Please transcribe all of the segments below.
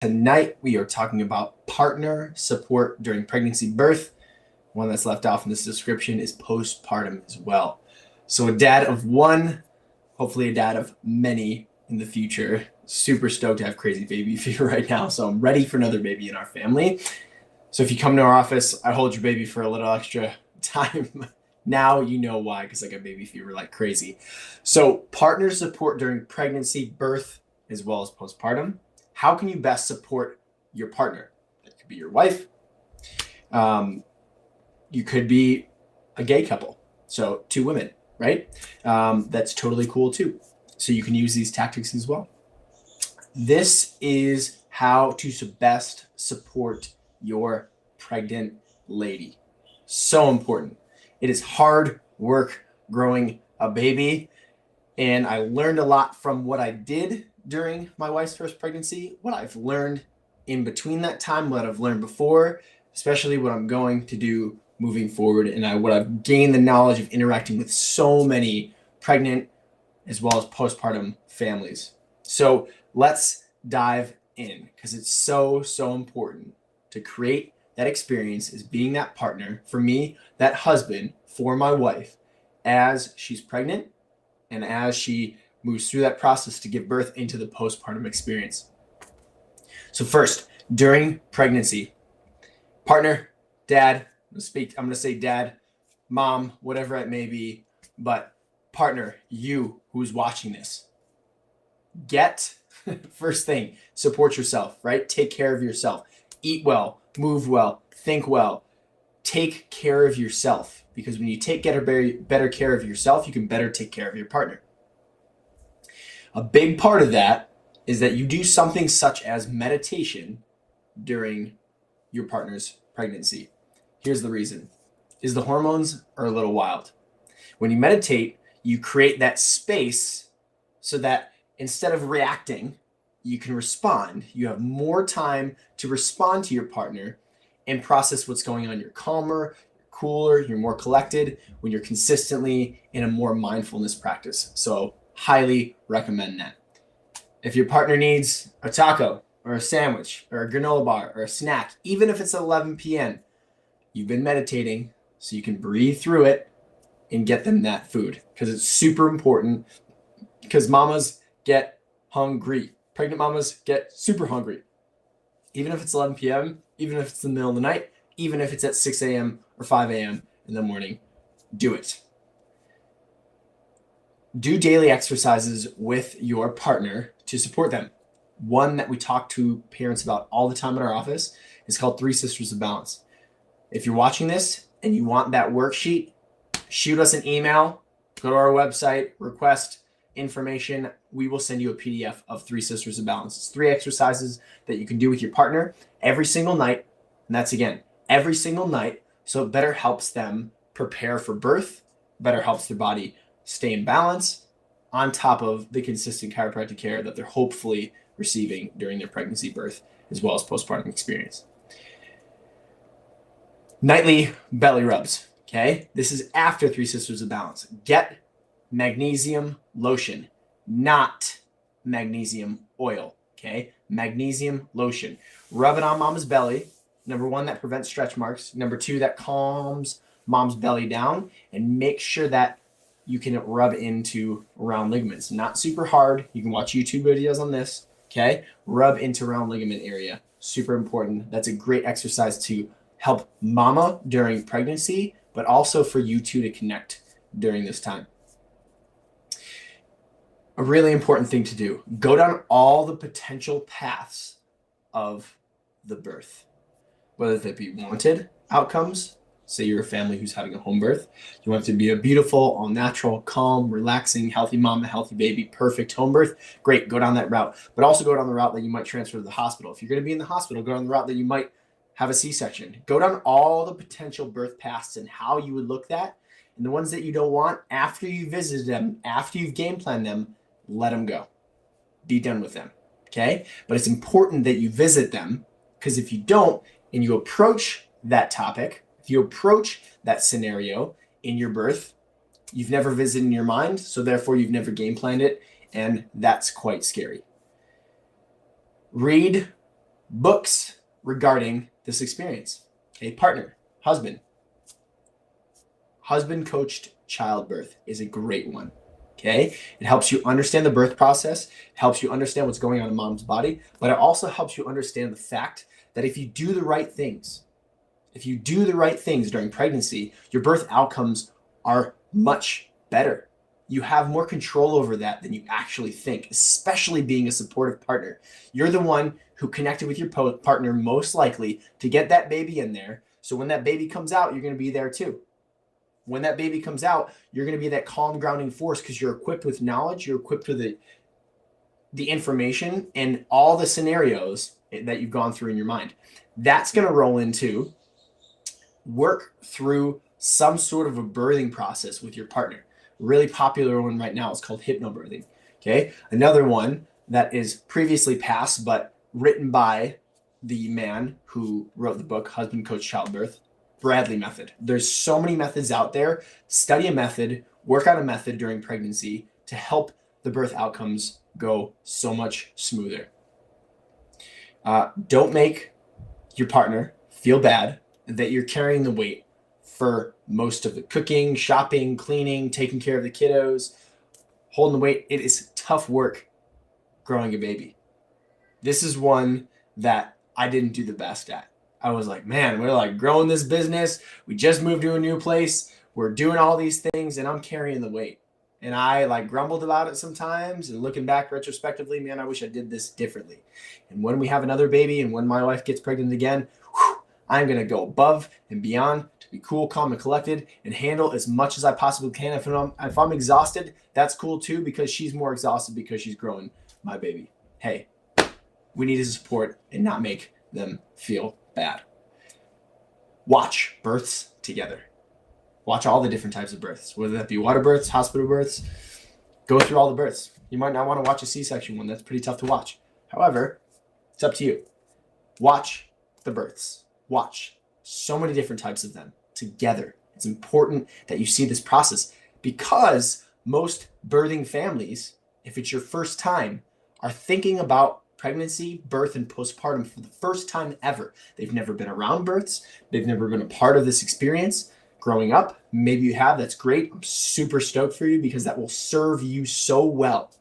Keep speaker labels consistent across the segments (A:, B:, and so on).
A: Tonight, we are talking about partner support during pregnancy, birth. One that's left off in this description is postpartum as well. So a dad of one, hopefully a dad of many in the future. Super stoked to have crazy baby fever right now. So I'm ready for another baby in our family. So if you come to our office, I hold your baby for a little extra time. Now you know why, because I got baby fever like crazy. So partner support during pregnancy, birth, as well as postpartum. How can you best support your partner? That could be your wife. You could be a gay couple. So two women, right? That's totally cool too. So you can use these tactics as well. This is how to best support your pregnant lady. So important. It is hard work growing a baby. And I learned a lot from what I did during my wife's first pregnancy, what I've learned in between that time, what I've learned before, especially what I'm going to do moving forward, and what I've gained the knowledge of interacting with so many pregnant as well as postpartum families. So let's dive in, because it's so important to create that experience as being that partner for me, that husband for my wife as she's pregnant and as she moves through that process to give birth into the postpartum experience. So first, during pregnancy, partner, dad, I'm going to say dad, mom, whatever it may be, but partner, you who's watching this, first thing, support yourself, right? Take care of yourself. Eat well, move well, think well. Take care of yourself, because when you take better care of yourself, you can better take care of your partner. A big part of that is that you do something such as meditation during your partner's pregnancy. Here's the reason, is the hormones are a little wild. When you meditate, you create that space so that instead of reacting, you can respond. You have more time to respond to your partner and process what's going on. You're calmer, you're cooler, you're more collected when you're consistently in a more mindfulness practice. So highly recommend that. If your partner needs a taco or a sandwich or a granola bar or a snack, even if it's 11 p.m., you've been meditating, so you can breathe through it and get them that food, because it's super important, because mamas get hungry. Pregnant mamas get super hungry. Even if it's 11 p.m., even if it's in the middle of the night, even if it's at 6 a.m. or 5 a.m. in the morning, do it. Do daily exercises with your partner to support them. One that we talk to parents about all the time in our office is called 3 Sisters of Balance. If you're watching this and you want that worksheet, shoot us an email, go to our website, request information. We will send you a PDF of 3 Sisters of Balance. It's 3 exercises that you can do with your partner every single night. And that's, again, every single night. So it better helps them prepare for birth, better helps their body stay in balance, on top of the consistent chiropractic care that they're hopefully receiving during their pregnancy, birth, as well as postpartum experience. Nightly belly rubs, okay? This is after 3 Sisters of Balance. Get magnesium lotion, not magnesium oil, okay? Magnesium lotion. Rub it on mom's belly. Number 1, that prevents stretch marks. Number 2, that calms mom's belly down, and make sure that you can rub into round ligaments. Not super hard. You can watch YouTube videos on this, okay? Rub into round ligament area. Super important. That's a great exercise to help mama during pregnancy, but also for you two to connect during this time. A really important thing to do, go down all the potential paths of the birth, whether that be wanted outcomes. Say you're a family who's having a home birth. You want it to be a beautiful, all natural, calm, relaxing, healthy mama, healthy baby, perfect home birth. Great, go down that route. But also go down the route that you might transfer to the hospital. If you're going to be in the hospital, go down the route that you might have a C-section. Go down all the potential birth paths and how you would look that. And the ones that you don't want, after you visited them, after you've game planned them, let them go. Be done with them, okay? But it's important that you visit them, because if you don't and you approach that topic, if you approach that scenario in your birth, you've never visited in your mind, so therefore you've never game planned it, and that's quite scary. Read Books regarding this experience. A partner, husband. Husband-coached childbirth is a great one. Okay, it helps you understand the birth process, helps you understand what's going on in mom's body, but it also helps you understand the fact that if you do the right things, during pregnancy, your birth outcomes are much better. You have more control over that than you actually think, especially being a supportive partner. You're the one who connected with your partner most likely to get that baby in there. So when that baby comes out, you're going to be there too. When that baby comes out, you're going to be that calm, grounding force because you're equipped with knowledge, you're equipped with the information and all the scenarios that you've gone through in your mind. That's going to roll into work through some sort of a birthing process with your partner. Really popular one right now is called hypnobirthing. Okay, another one that is previously passed but written by the man who wrote the book Husband Coach Childbirth, Bradley method. There's so many methods out there. Study a method, work on a method during pregnancy to help the birth outcomes go so much smoother. Don't make your partner feel bad that you're carrying the weight for most of the cooking, shopping, cleaning, taking care of the kiddos, holding the weight. It is tough work growing a baby. This is one that I didn't do the best at. I was like, man, we're like growing this business. We just moved to a new place. We're doing all these things and I'm carrying the weight. And I like grumbled about it sometimes. And looking back retrospectively, man, I wish I did this differently. And when we have another baby and when my wife gets pregnant again, I'm going to go above and beyond to be cool, calm, and collected and handle as much as I possibly can. If I'm exhausted, that's cool too because she's more exhausted because she's growing my baby. Hey, we need to support and not make them feel bad. Watch births together. Watch all the different types of births, whether that be water births, hospital births. Go through all the births. You might not want to watch a C-section one. That's pretty tough to watch. However, it's up to you. Watch the births. Watch so many different types of them together. It's important that you see this process because most birthing families, if it's your first time, are thinking about pregnancy, birth, and postpartum for the first time ever. They've never been around births. They've never been a part of this experience growing up. Maybe you have. That's great. I'm super stoked for you because that will serve you so well.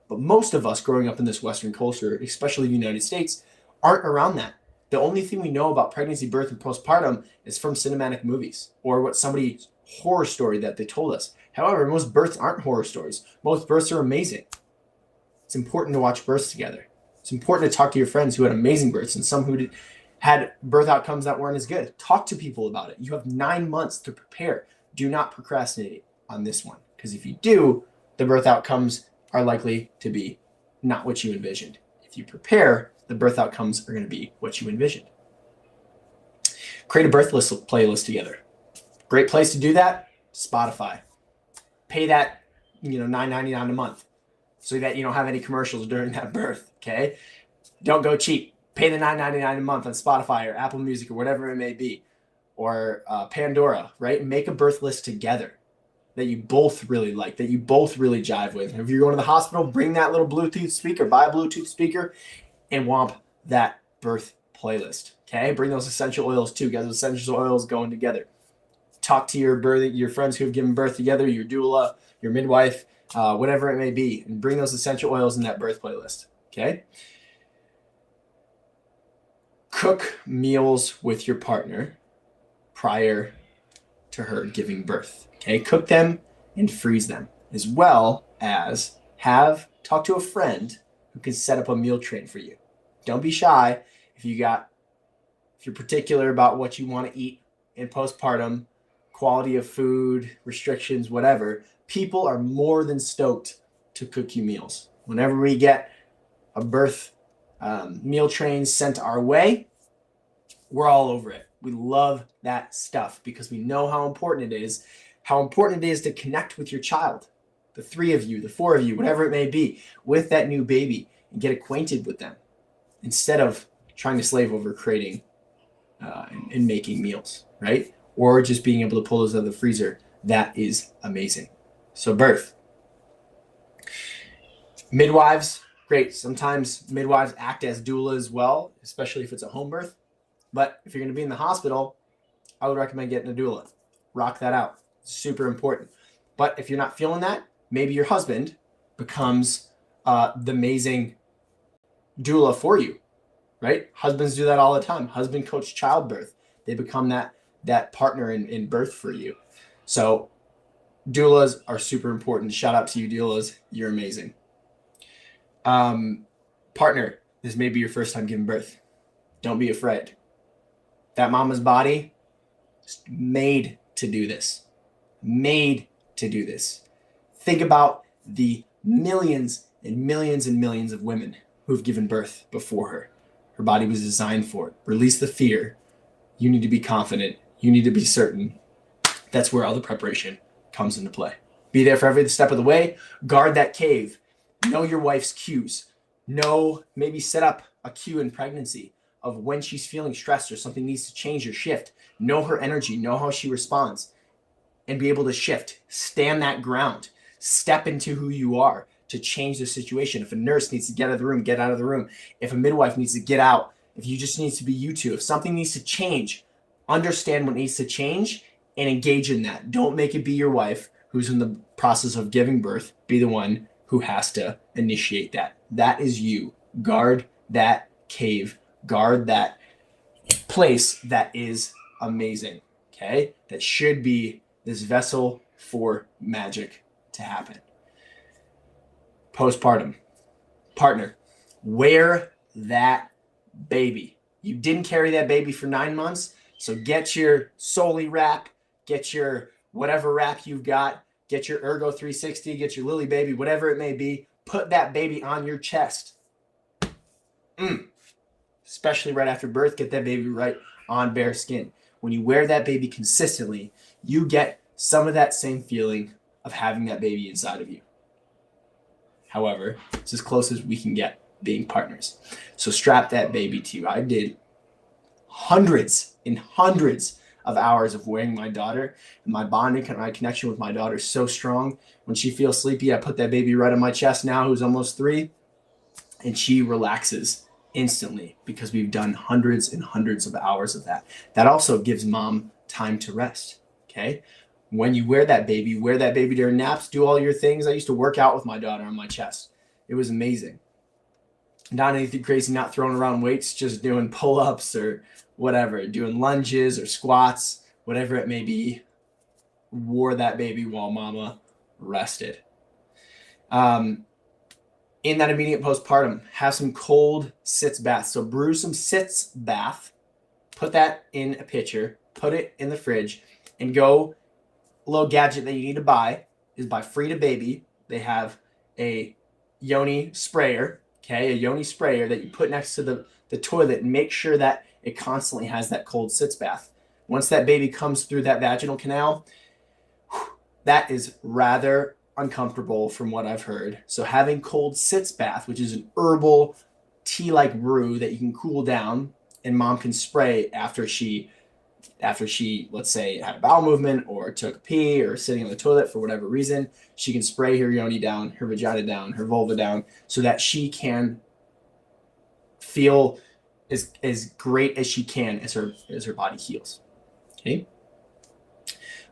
A: But most of us growing up in this Western culture, especially the United States, aren't around that. The only thing we know about pregnancy, birth, and postpartum is from cinematic movies or what somebody's horror story that they told us. However, most births aren't horror stories. Most births are amazing. It's important to watch births together. It's important to talk to your friends who had amazing births and some who had birth outcomes that weren't as good. Talk to people about it. You have 9 months to prepare. Do not procrastinate on this one because if you do, the birth outcomes are likely to be not what you envisioned. If you prepare, the birth outcomes are going to be what you envisioned. Create a birth list playlist together. Great place to do that, Spotify. Pay that, $9.99 a month so that you don't have any commercials during that birth, okay? Don't go cheap. Pay the $9.99 a month on Spotify or Apple Music or whatever it may be, or Pandora, right? Make a birth list together that you both really like, that you both really jive with. And if you're going to the hospital, bring that little Bluetooth speaker, buy a Bluetooth speaker, and whomp that birth playlist, okay? Bring those essential oils too. Get those essential oils going together. Talk to your friends who have given birth together, your doula, your midwife, whatever it may be, and bring those essential oils in that birth playlist, okay? Cook meals with your partner prior to her giving birth, okay? Cook them and freeze them, as well as talk to a friend who can set up a meal train for you. Don't be shy if you're particular about what you want to eat in postpartum, quality of food, restrictions, whatever. People are more than stoked to cook you meals. Whenever we get a birth meal train sent our way, we're all over it. We love that stuff because we know how important it is to connect with your child, the 3 of you, the 4 of you, whatever it may be, with that new baby and get acquainted with them instead of trying to slave over creating and making meals, right? Or just being able to pull those out of the freezer. That is amazing. So birth. Midwives, Great. Sometimes midwives act as doula as well, especially if it's a home birth. But if you're going to be in the hospital, I would recommend getting a doula. Rock that out. It's super important. But if you're not feeling that, maybe your husband becomes the amazing doula for you, right? Husbands do that all the time. Husband coach childbirth. They become that partner in birth for you. So doulas are super important. Shout out to you doulas. You're amazing. Partner, this may be your first time giving birth. Don't be afraid. That mama's body is made to do this. Made to do this. Think about the millions and millions and millions of women who've given birth before her. Her body was designed for it. Release the fear. You need to be confident. You need to be certain. That's where all the preparation comes into play. Be there for every step of the way. Guard that cave. Know your wife's cues. Maybe set up a cue in pregnancy of when she's feeling stressed or something needs to change or shift. Know her energy. Know how she responds. And be able to shift. Stand that ground. Step into who you are to change the situation. If a nurse needs to get out of the room, get out of the room. If a midwife needs to get out. If you just need to be you two. If something needs to change, understand what needs to change and engage in that. Don't make it be your wife who's in the process of giving birth. Be the one who has to initiate that. That is you. Guard that cave. Guard that place that is amazing. Okay? That should be this vessel for magic to happen. Postpartum. Partner, wear that baby. You didn't carry that baby for 9 months, so get your Soli wrap, get your whatever wrap you've got, get your Ergo 360, get your Lily baby, whatever it may be. Put that baby on your chest. Especially right after birth, get that baby right on bare skin. When you wear that baby consistently, you get some of that same feeling of having that baby inside of you. However, it's as close as we can get being partners. So strap that baby to you. I did hundreds and hundreds of hours of wearing my daughter, and my bonding and my connection with my daughter is so strong. When she feels sleepy, I put that baby right on my chest now, who's almost 3, and she relaxes instantly because we've done hundreds and hundreds of hours of that. That also gives mom time to rest. Okay. When you wear that baby during naps, do all your things. I used to work out with my daughter on my chest. It was amazing. Not anything crazy, not throwing around weights, just doing pull-ups or whatever, doing lunges or squats, whatever it may be. Wore that baby while mama rested. In that immediate postpartum, have some cold sitz baths. So brew some sitz bath, put that in a pitcher, put it in the fridge, and go. A little gadget that you need to buy is by Frida Baby. They have a yoni sprayer, okay, a yoni sprayer that you put next to the toilet and make sure that it constantly has that cold sitz bath. Once that baby comes through that vaginal canal, that is rather uncomfortable from what I've heard. So having cold sitz bath, which is an herbal tea-like brew that you can cool down and mom can spray after she, let's say, had a bowel movement or took a pee or sitting on the toilet for whatever reason, she can spray her yoni down, her vagina down, her vulva down, so that she can feel as great as she can as her body heals. Okay.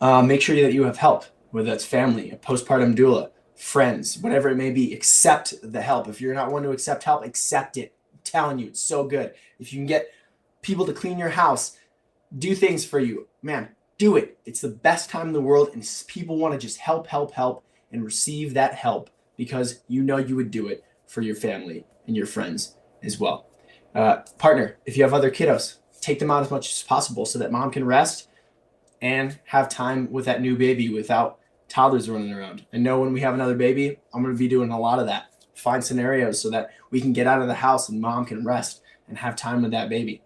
A: Make sure that you have help, whether that's family, a postpartum doula, friends, whatever it may be. Accept the help. If you're not one to accept help, accept it. I'm telling you, it's so good. If you can get people to clean your house, do things for you, man, do it. It's the best time in the world, and people want to just help and receive that help because you know you would do it for your family and your friends as well. Partner, if you have other kiddos, take them out as much as possible so that mom can rest and have time with that new baby without toddlers running around. I know when we have another baby, I'm going to be doing a lot of that. Find scenarios so that we can get out of the house and mom can rest and have time with that baby.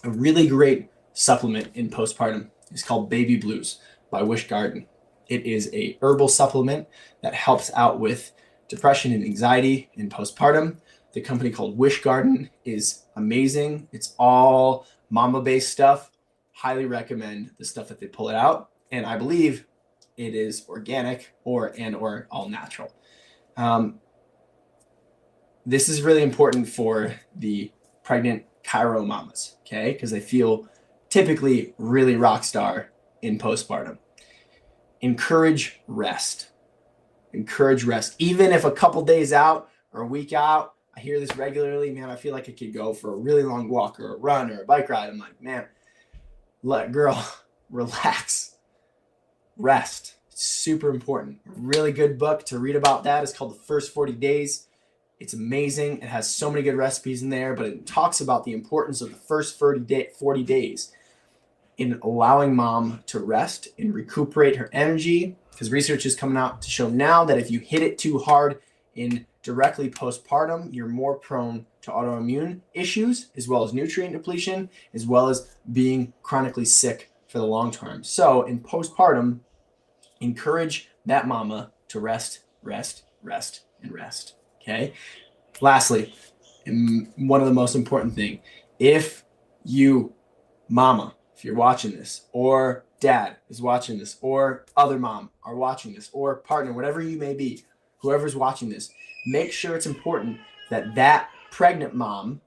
A: A really great supplement in postpartum is called Baby Blues by Wish Garden. It is a herbal supplement that helps out with depression and anxiety in postpartum. The company called Wish Garden is amazing. It's all mama-based stuff. Highly recommend the stuff that they pull it out. And I believe it is organic or all natural. This is really important for the pregnant chiro mamas, okay? Because they feel typically really rock star in postpartum. Encourage rest. Encourage rest. Even if a couple days out or a week out, I hear this regularly, man, I feel like I could go for a really long walk or a run or a bike ride. I'm like, man, girl, relax, rest. It's super important. A really good book to read about that is called The First 40 Days. It's amazing. It has so many good recipes in there, but it talks about the importance of the first 40 days in allowing mom to rest and recuperate her energy, because research is coming out to show now that if you hit it too hard in directly postpartum, you're more prone to autoimmune issues, as well as nutrient depletion, as well as being chronically sick for the long term. So in postpartum, encourage that mama to rest, rest, rest, and rest. Okay. Lastly, and one of the most important thing, if you, mama, if you're watching this, or dad is watching this, or other mom are watching this, or partner, whatever you may be, whoever's watching this, make sure it's important that that pregnant mom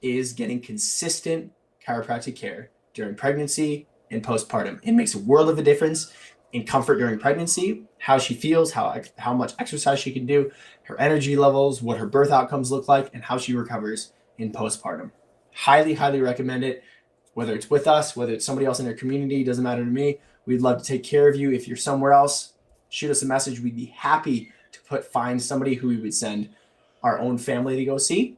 A: is getting consistent chiropractic care during pregnancy and postpartum. It makes a world of a difference in comfort during pregnancy, how she feels, how much exercise she can do, her energy levels, what her birth outcomes look like, and how she recovers in postpartum. Highly, highly recommend it. Whether it's with us, whether it's somebody else in your community, doesn't matter to me. We'd love to take care of you. If you're somewhere else, shoot us a message. We'd be happy to find somebody who we would send our own family to go see.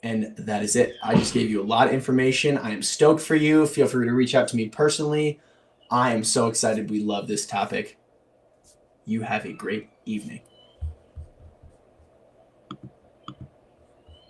A: And that is it. I just gave you a lot of information. I am stoked for you. Feel free to reach out to me personally. I am so excited. We love this topic. You have a great evening.